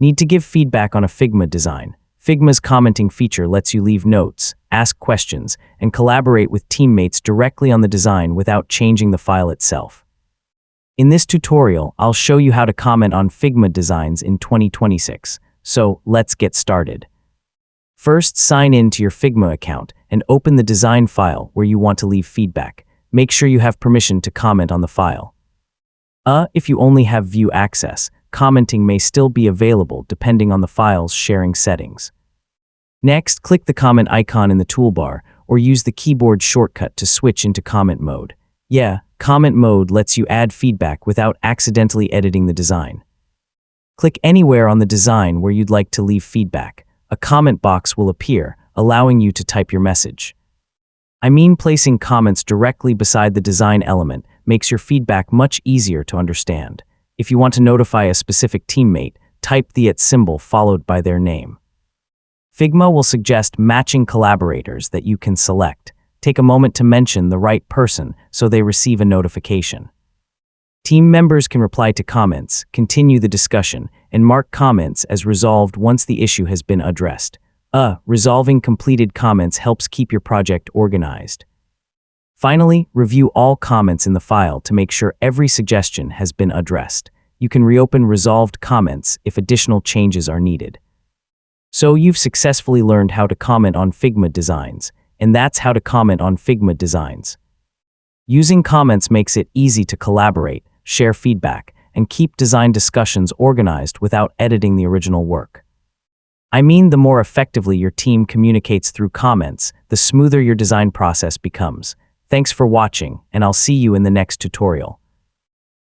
Need to give feedback on a Figma design. Figma's commenting feature lets you leave notes, ask questions, and collaborate with teammates directly on the design without changing the file itself. In this tutorial, I'll show you how to comment on Figma designs in 2026. So, let's get started. First, sign in to your Figma account and open the design file where you want to leave feedback. Make sure you have permission to comment on the file. If you only have view access, commenting may still be available depending on the file's sharing settings. Next, click the comment icon in the toolbar or use the keyboard shortcut to switch into comment mode. Comment mode lets you add feedback without accidentally editing the design. Click anywhere on the design where you'd like to leave feedback. A comment box will appear, allowing you to type your message. Placing comments directly beside the design element makes your feedback much easier to understand. If you want to notify a specific teammate, type the @ symbol followed by their name. Figma will suggest matching collaborators that you can select. Take a moment to mention the right person so they receive a notification. Team members can reply to comments, continue the discussion, and mark comments as resolved once the issue has been addressed. Resolving completed comments helps keep your project organized. Finally, review all comments in the file to make sure every suggestion has been addressed. You can reopen resolved comments if additional changes are needed. So you've successfully learned how to comment on Figma designs, and that's how to comment on Figma designs. Using comments makes it easy to collaborate, share feedback, and keep design discussions organized without editing the original work. The more effectively your team communicates through comments, the smoother your design process becomes. Thanks for watching, and I'll see you in the next tutorial.